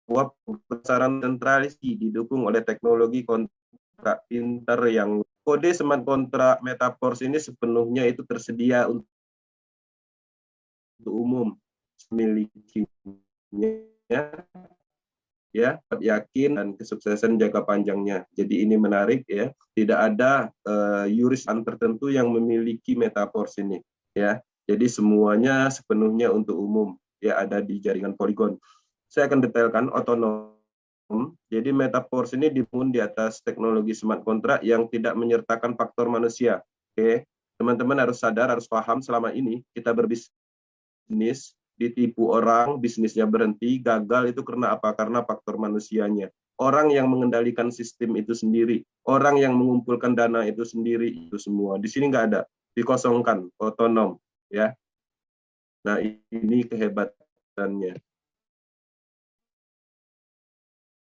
bahwa pemasaran sentralisasi didukung oleh teknologi kontrak pintar yang kode smart kontrak Metaverse ini sepenuhnya itu tersedia untuk umum milikinya, ya, yakin dan kesuksesan jangka panjangnya. Jadi ini menarik ya, tidak ada yurisdiksi tertentu yang memiliki Metaverse ini ya. Jadi semuanya sepenuhnya untuk umum ya, ada di jaringan Polygon. Saya akan detailkan otonom. Jadi Metaverse ini dibangun di atas teknologi smart contract yang tidak menyertakan faktor manusia. Oke, teman-teman harus sadar, harus paham selama ini kita berbisnis ditipu orang, bisnisnya berhenti, gagal itu karena apa? Karena faktor manusianya. Orang yang mengendalikan sistem itu sendiri, orang yang mengumpulkan dana itu sendiri, itu semua. Di sini nggak ada, dikosongkan, otonom, ya. Nah ini kehebatannya.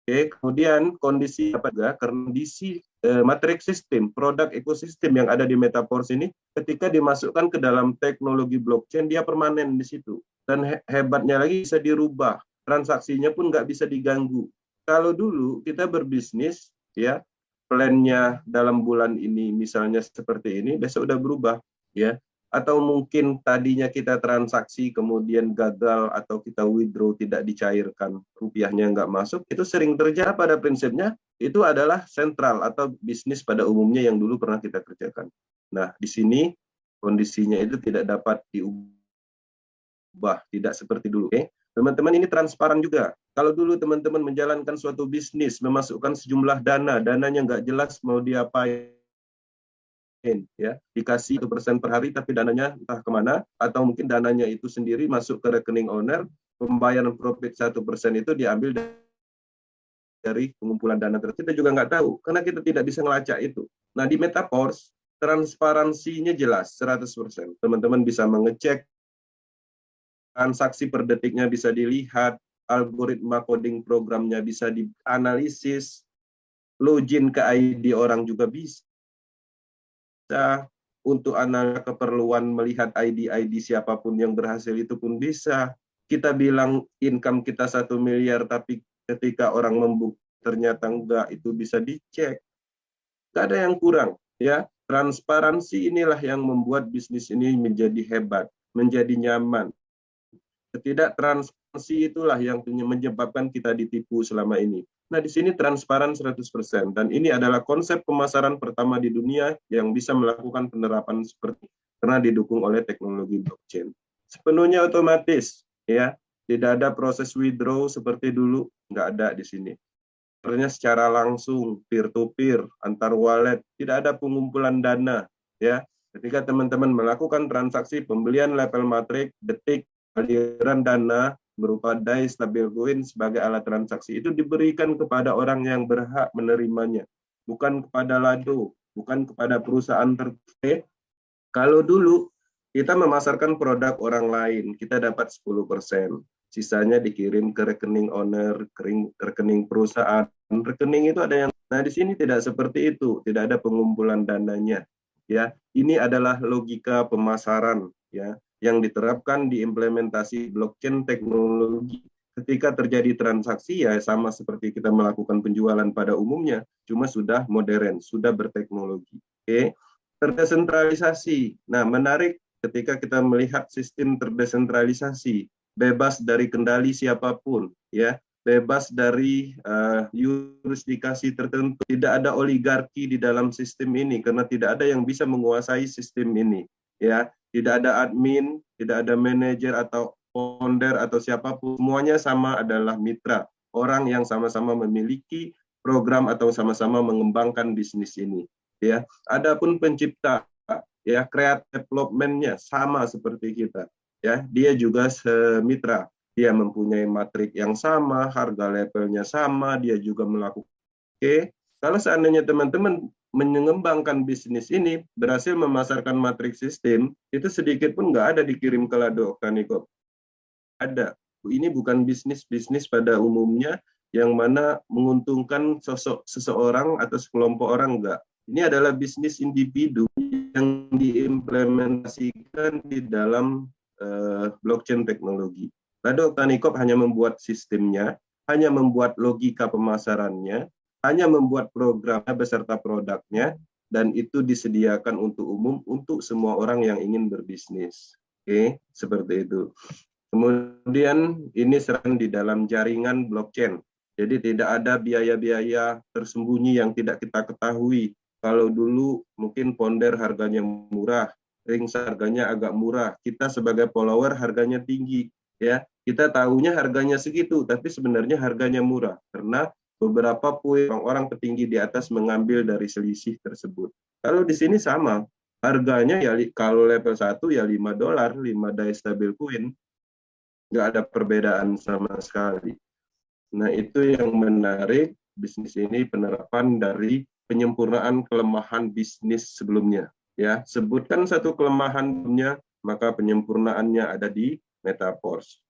Oke, kemudian kondisi apa juga? Kondisi matriks sistem, produk ekosistem yang ada di Metaverse ini, ketika dimasukkan ke dalam teknologi blockchain, dia permanen di situ. Dan hebatnya lagi bisa dirubah, transaksinya pun nggak bisa diganggu. Kalau dulu kita berbisnis, ya plannya dalam bulan ini misalnya seperti ini, besok udah berubah, ya. Atau mungkin tadinya kita transaksi kemudian gagal atau kita withdraw tidak dicairkan, rupiahnya nggak masuk, itu sering terjadi. Pada prinsipnya itu adalah sentral atau bisnis pada umumnya yang dulu pernah kita kerjakan. Nah di sini kondisinya itu tidak dapat diubah, tidak seperti dulu. Oke, teman-teman, ini transparan juga. Kalau dulu teman-teman menjalankan suatu bisnis, memasukkan sejumlah dana, dananya nggak jelas mau diapain, ya, dikasih 1% per hari tapi dananya entah kemana, atau mungkin dananya itu sendiri masuk ke rekening owner, pembayaran profit 1% itu diambil dari pengumpulan dana tersebut. Kita juga nggak tahu karena kita tidak bisa ngelacak itu. Nah di Metaverse transparansinya jelas 100%. Teman-teman bisa mengecek transaksi per detiknya, bisa dilihat, algoritma coding programnya bisa dianalisis, login ke ID orang juga bisa, untuk analisa keperluan melihat ID siapapun yang berhasil itu pun bisa. Kita bilang income kita 1 miliar, tapi ketika orang membuktikan ternyata enggak, itu bisa dicek. Nggak ada yang kurang, ya. Transparansi inilah yang membuat bisnis ini menjadi hebat, menjadi nyaman. Ketidaktransparansi itulah yang menyebabkan kita ditipu selama ini. Nah, di sini transparan 100%, dan ini adalah konsep pemasaran pertama di dunia yang bisa melakukan penerapan seperti karena didukung oleh teknologi blockchain. Sepenuhnya otomatis, ya. Tidak ada proses withdraw seperti dulu, nggak ada di sini. Secara langsung, peer-to-peer, antar wallet, tidak ada pengumpulan dana, ya. Ketika teman-teman melakukan transaksi pembelian level matrik, detik, aliran dana berupa DAI stablecoin sebagai alat transaksi itu diberikan kepada orang yang berhak menerimanya, bukan kepada lado, bukan kepada perusahaan tertentu. Kalau dulu kita memasarkan produk orang lain, kita dapat 10%, sisanya dikirim ke rekening owner, ke rekening perusahaan. Rekening itu ada yang, nah di sini tidak seperti itu, tidak ada pengumpulan dananya, ya. Ini adalah logika pemasaran, ya, yang diterapkan di implementasi blockchain teknologi. Ketika terjadi transaksi ya sama seperti kita melakukan penjualan pada umumnya, cuma sudah modern, sudah berteknologi. Oke, terdesentralisasi. Nah, menarik ketika kita melihat sistem terdesentralisasi, bebas dari kendali siapapun, ya, bebas dari yurisdiksi tertentu. Tidak ada oligarki di dalam sistem ini karena tidak ada yang bisa menguasai sistem ini, ya. Tidak ada admin, tidak ada manajer atau founder atau siapapun, semuanya sama, adalah mitra, orang yang sama-sama memiliki program atau sama-sama mengembangkan bisnis ini, ya. Adapun pencipta, ya, create development-nya sama seperti kita, ya, dia juga semitra, dia mempunyai matrik yang sama, harga levelnya sama, dia juga melakukan. Oke, kalau seandainya teman-teman mengembangkan bisnis ini, berhasil memasarkan matrik sistem, itu sedikit pun nggak ada dikirim ke Lado Oktanikop. Ada. Ini bukan bisnis pada umumnya yang mana menguntungkan seseorang atau sekelompok orang, enggak. Ini adalah bisnis individu yang diimplementasikan di dalam blockchain teknologi. Lado Oktanikop hanya membuat sistemnya, hanya membuat logika pemasarannya, hanya membuat programnya beserta produknya, dan itu disediakan untuk umum untuk semua orang yang ingin berbisnis. Oke, seperti itu. Kemudian ini serang di dalam jaringan blockchain. Jadi tidak ada biaya-biaya tersembunyi yang tidak kita ketahui. Kalau dulu mungkin Ponder harganya murah, Rings harganya agak murah, kita sebagai follower harganya tinggi, ya. Kita tahunya harganya segitu, tapi sebenarnya harganya murah karena beberapa poin orang-orang petinggi di atas mengambil dari selisih tersebut. Kalau di sini sama, harganya ya kalau level 1 ya $5, 5 DAI stabil coin, nggak ada perbedaan sama sekali. Nah, itu yang menarik bisnis ini, penerapan dari penyempurnaan kelemahan bisnis sebelumnya. Ya, sebutkan satu kelemahannya, maka penyempurnaannya ada di Metaverse.